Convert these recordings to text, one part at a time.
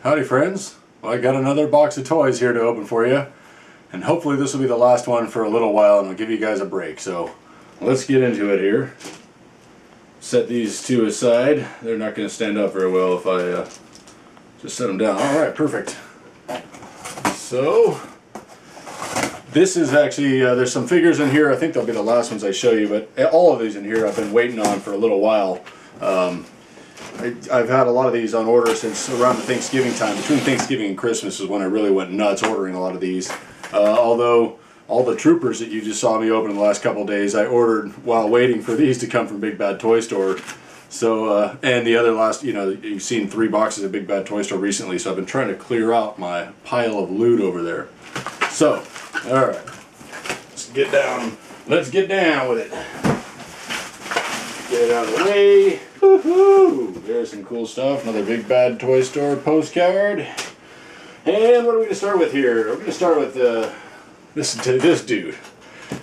Howdy friends, well, I got another box of toys here to open for you, and hopefully this will be the last one for a little while and I'll give you guys a break. So let's get into it here. Set these two aside. They're not going to stand up very well if I just set them down. Alright, perfect. So this is actually, there's some figures in here. I think they'll be the last ones I show you, but all of these in here I've been waiting on for a little while. I've had a lot of these on order since around the Thanksgiving time. Between Thanksgiving and Christmas is when I really went nuts ordering a lot of these. Although all the troopers that you just saw me open in the last couple of days, I ordered while waiting for these to come from Big Bad Toy Store. So, and the other last, you've seen 3 boxes of Big Bad Toy Store recently, so I've been trying to clear out my pile of loot over there. So, alright, let's get down. Let's get down with it. Get it out of the way. Woohoo! There's some cool stuff. Another Big Bad Toy Store postcard. And what are we going to start with here? We're going to start with this dude,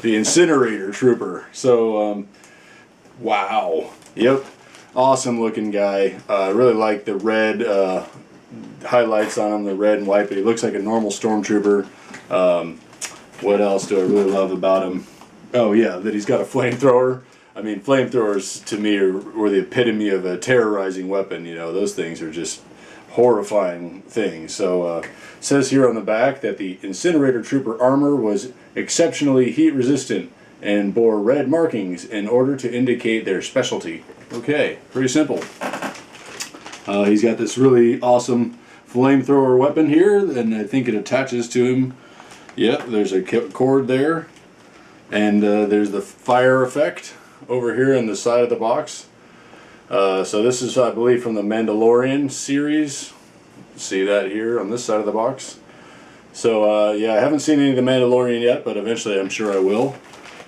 the Incinerator Trooper. So, wow. Yep. Awesome looking guy. I really like the red highlights on him, the red and white, but he looks like a normal stormtrooper. What else do I really love about him? Oh yeah, that he's got a flamethrower. I mean, flamethrowers to me were the epitome of a terrorizing weapon. Those things are just horrifying things. So it says here on the back that the Incinerator Trooper armor was exceptionally heat resistant and bore red markings in order to indicate their specialty. Okay, pretty simple. He's got this really awesome flamethrower weapon here, and I think it attaches to him. Yep, there's a cord there, and there's the fire effect over here on the side of the box. So this is, I believe, from the Mandalorian series. See that here on this side of the box. So yeah, I haven't seen any of the Mandalorian yet, but eventually I'm sure I will.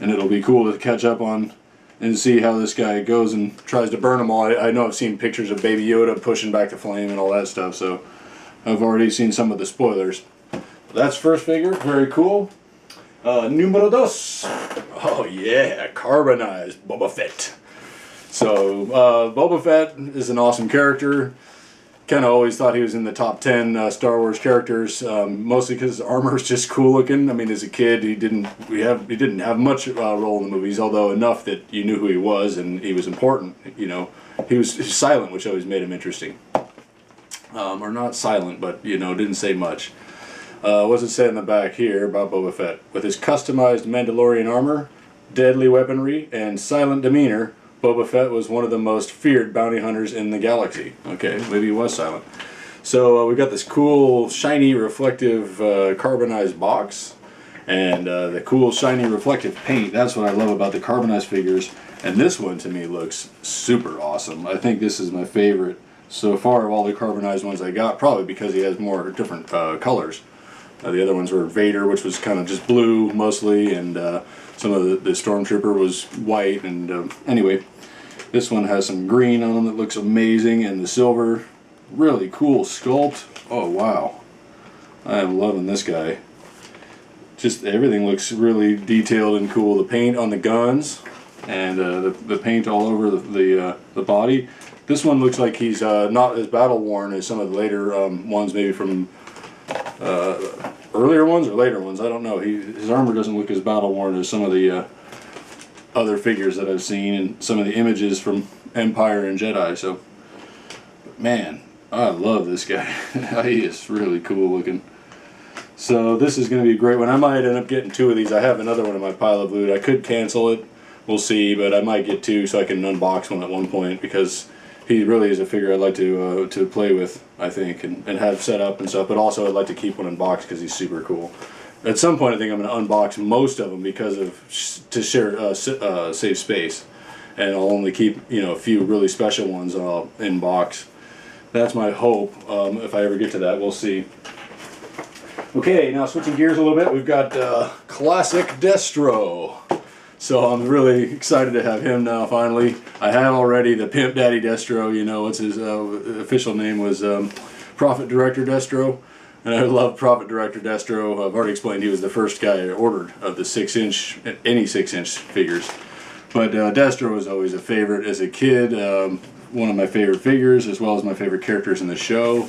And it'll be cool to catch up on and see how this guy goes and tries to burn them all. I know I've seen pictures of Baby Yoda pushing back the flame and all that stuff, so I've already seen some of the spoilers. That's first figure, very cool. Numero dos. Oh yeah, carbonized Boba Fett. So Boba Fett is an awesome character. Kind of always thought he was in the top 10 Star Wars characters, mostly because his armor is just cool looking. I mean, as a kid, he didn't have much role in the movies, although enough that you knew who he was and he was important. He was silent, which always made him interesting. Or not silent, but didn't say much. What does it say in the back here about Boba Fett? With his customized Mandalorian armor, deadly weaponry, and silent demeanor, Boba Fett was one of the most feared bounty hunters in the galaxy. Okay, maybe he was silent. So we got this cool, shiny, reflective carbonized box, and the cool, shiny, reflective paint. That's what I love about the carbonized figures. And this one, to me, looks super awesome. I think this is my favorite so far of all the carbonized ones I got, probably because he has more different colors. The other ones were Vader, which was kind of just blue mostly, and some of the Stormtrooper was white. And anyway, this one has some green on them that looks amazing, and the silver, really cool sculpt. Oh wow, I am loving this guy. Just everything looks really detailed and cool. The paint on the guns, and the paint all over the body. This one looks like he's not as battle worn as some of the later ones, maybe from earlier ones or later ones. I don't know. His armor doesn't look as battle worn as some of the other figures that I've seen and some of the images from Empire and Jedi. So, man, I love this guy. He is really cool looking. So this is going to be a great one. I might end up getting 2 of these. I have another one in my pile of loot. I could cancel it. We'll see, but I might get 2 so I can unbox one at one point, because he really is a figure I'd like to play with, I think, and have set up and stuff. But also I'd like to keep one unboxed because he's super cool. At some point I think I'm going to unbox most of them because to save space, and I'll only keep a few really special ones in box. That's my hope. If I ever get to that, we'll see. Okay, now switching gears a little bit, we've got classic Destro. So I'm really excited to have him now, finally. I have already the Pimp Daddy Destro, what's his official name was Prophet Director Destro. And I love Prophet Director Destro. I've already explained he was the first guy I ordered of the 6-inch, any 6-inch figures. But Destro was always a favorite as a kid. One of my favorite figures, as well as my favorite characters in the show.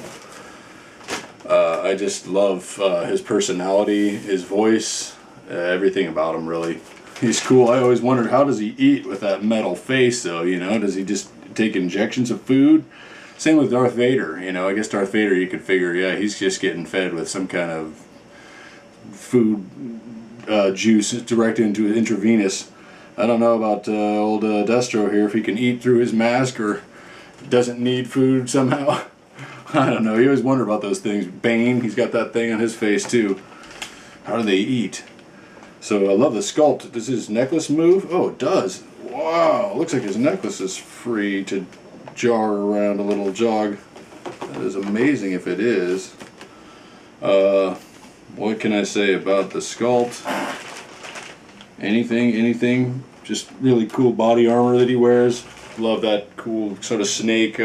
I just love his personality, his voice, everything about him really. He's cool. I always wondered, how does he eat with that metal face though, you know? Does he just take injections of food? Same with Darth Vader, you know. I guess Darth Vader, you could figure, yeah, he's just getting fed with some kind of food juice directed into intravenous. I don't know about old Destro here, if he can eat through his mask or doesn't need food somehow. I don't know. You always wonder about those things. Bane, he's got that thing on his face too. How do they eat? So I love the sculpt. Does his necklace move? Oh, it does. Wow, looks like his necklace is free to jar around a little jog. That is amazing if it is. What can I say about the sculpt? Anything. Just really cool body armor that he wears. Love that cool sort of snake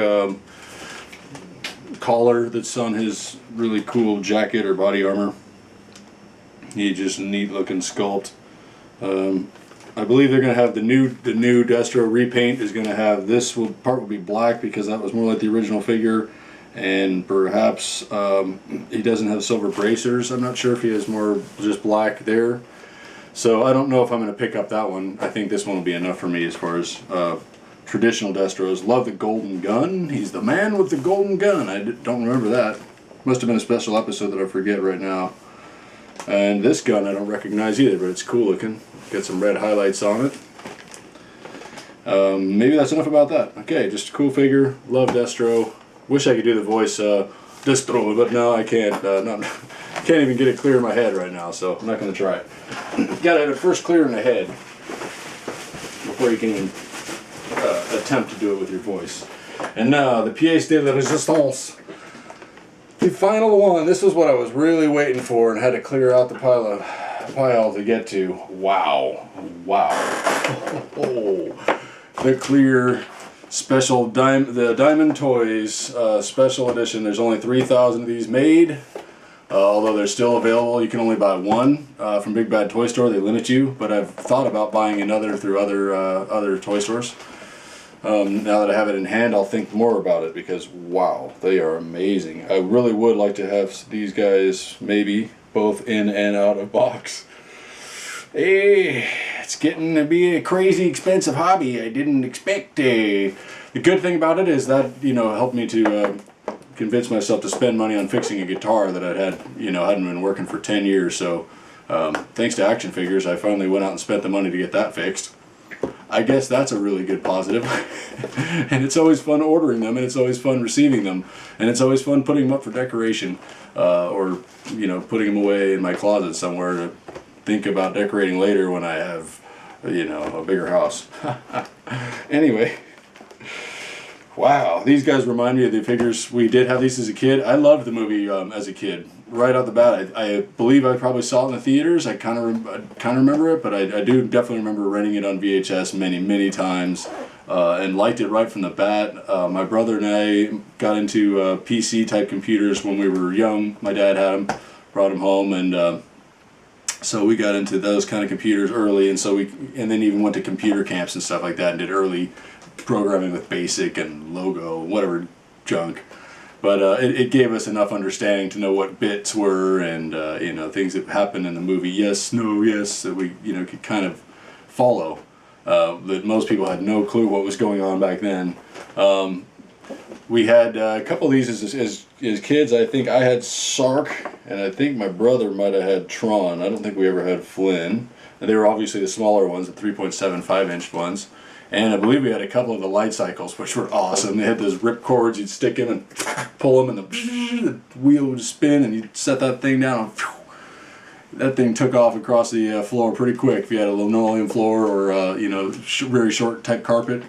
collar that's on his really cool jacket or body armor. He just neat looking sculpt. I believe they're going to have the new Destro repaint is going to have this part will be black because that was more like the original figure, and perhaps he doesn't have silver bracers. I'm not sure if he has more just black there. So I don't know if I'm going to pick up that one. I think this one will be enough for me as far as traditional Destros. Love the golden gun. He's the man with the golden gun. I don't remember that. Must have been a special episode that I forget right now. And this gun I don't recognize either, but it's cool looking. Got some red highlights on it. Maybe that's enough about that. Okay, just a cool figure. Love Destro. Wish I could do the voice Destro, but no, I can't. Can't even get it clear in my head right now, so I'm not going to try it. Gotta have it first clear in the head before you can even attempt to do it with your voice. And now, the pièce de la résistance. The final one. This was what I was really waiting for and had to clear out the pile to get to. Wow. Oh, the clear special the Diamond Toys special edition. There's only 3,000 of these made. Although they're still available, you can only buy one from Big Bad Toy Store. They limit you, but I've thought about buying another through other toy stores. Now that I have it in hand, I'll think more about it because wow, they are amazing. I really would like to have these guys maybe both in and out of box. Hey, it's getting to be a crazy expensive hobby. I didn't expect. The good thing about it is that helped me to convince myself to spend money on fixing a guitar that hadn't been working for 10 years. So thanks to action figures, I finally went out and spent the money to get that fixed. I guess that's a really good positive. And it's always fun ordering them, and it's always fun receiving them, and it's always fun putting them up for decoration, or putting them away in my closet somewhere to think about decorating later when I have a bigger house. Anyway. Wow, these guys remind me of the figures. We did have these as a kid. I loved the movie as a kid. Right off the bat, I believe I probably saw it in the theaters. I kind of remember it, but I do definitely remember renting it on VHS many times, and liked it right from the bat. My brother and I got into PC type computers when we were young. My dad had them, brought them home, and so we got into those kind of computers early, and then even went to computer camps and stuff like that, and did early programming with BASIC and Logo, whatever junk. But it gave us enough understanding to know what bits were and things that happened in the movie. Yes, no, yes, that we could kind of follow. That most people had no clue what was going on back then. We had a couple of these as kids. I think I had Sark, and I think my brother might have had Tron. I don't think we ever had Flynn. And they were obviously the smaller ones, the 3.75 inch ones. And I believe we had a couple of the light cycles, which were awesome. They had those rip cords. You'd stick in and pull them, and the wheel would spin, and you'd set that thing down. And that thing took off across the floor pretty quick if you had a linoleum floor or very short type carpet.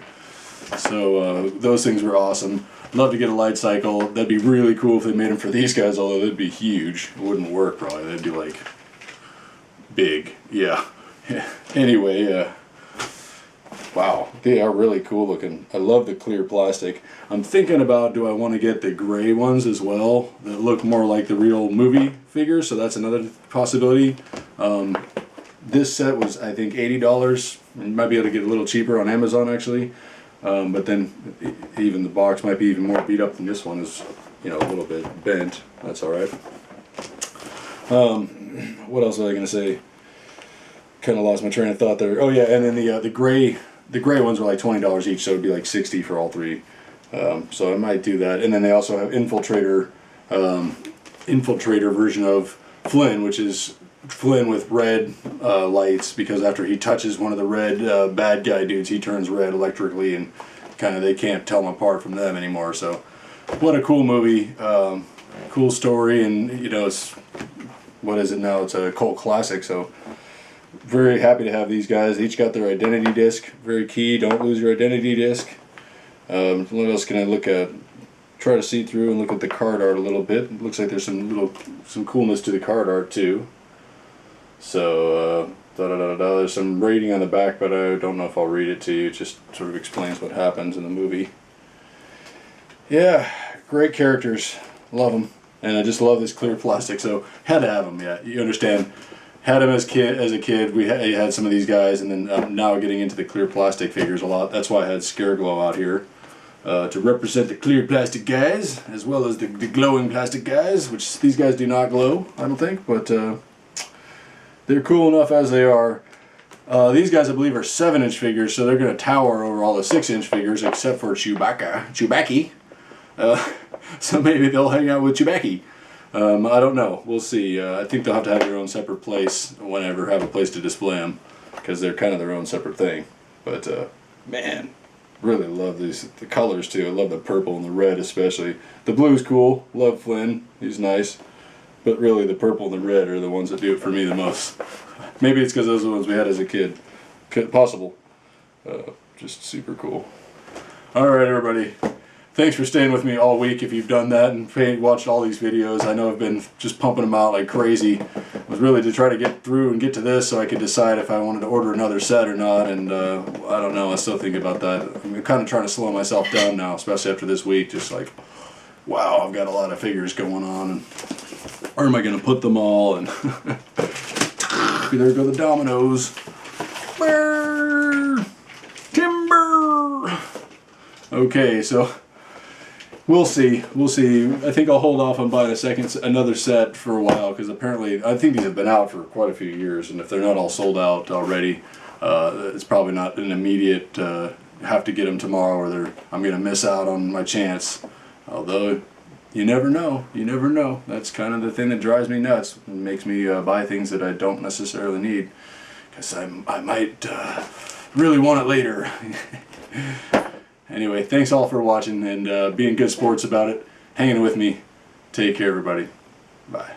So those things were awesome. Love to get a light cycle. That'd be really cool if they made them for these guys, although they'd be huge. It wouldn't work probably. They'd be like big. Yeah. Anyway. Wow, they are really cool looking. I love the clear plastic. I'm thinking about, do I want to get the gray ones as well that look more like the real movie figures, so that's another possibility. This set was, I think, $80. You might be able to get a little cheaper on Amazon actually, but then even the box might be even more beat up than this one is you know, a little bit bent. That's all right. What else was I gonna say? Kind of lost my train of thought there. Oh yeah, and then the gray ones were like $20 each, so it'd be like 60 for all three. So I might do that. And then they also have infiltrator version of Flynn, which is Flynn with red lights, because after he touches one of the red bad guy dudes, he turns red electrically, and kind of they can't tell him apart from them anymore. So what a cool movie, cool story, and you know, it's, what is it now? It's a cult classic. So very happy to have these guys. They each got their identity disc. Very key. Don't lose your identity disc. What else can I look at? Try to see through and look at the card art a little bit. It looks like there's some coolness to the card art too. So there's some rating on the back, but I don't know if I'll read it to you. It just sort of explains what happens in the movie. Yeah, great characters. Love them. And I just love this clear plastic. So had to have them. Yeah, you understand. Had them as a kid. We had some of these guys, and then I'm now getting into the clear plastic figures a lot. That's why I had Scareglow out here to represent the clear plastic guys, as well as the glowing plastic guys, which these guys do not glow, I don't think, but they're cool enough as they are. These guys, I believe, are 7-inch figures, so they're going to tower over all the 6-inch figures, except for Chewbacca. So maybe they'll hang out with Chewbacca. I don't know. We'll see. I think they'll have to have their own separate place whenever, have a place to display them, because they're kind of their own separate thing. But man, really love the colors too. I love the purple and the red especially. The blue's cool. Love Flynn. He's nice. But really the purple and the red are the ones that do it for me the most. Maybe it's because those are the ones we had as a kid. Possible. Just super cool. Alright everybody. Thanks for staying with me all week if you've done that and watched all these videos. I know I've been just pumping them out like crazy. It was really to try to get through and get to this so I could decide if I wanted to order another set or not, and I don't know, I still think about that. I'm kind of trying to slow myself down now, especially after this week, just like, wow, I've got a lot of figures going on, and where am I going to put them all, and there go the dominoes. Timber! Okay, so we'll see. I think I'll hold off on buying another set for a while, because apparently I think these have been out for quite a few years, and if they're not all sold out already, it's probably not an immediate have to get them tomorrow, or I'm going to miss out on my chance. Although you never know. You never know. That's kind of the thing that drives me nuts. It makes me buy things that I don't necessarily need, because I might really want it later. Anyway, thanks all for watching and being good sports about it, hanging with me. Take care, everybody. Bye.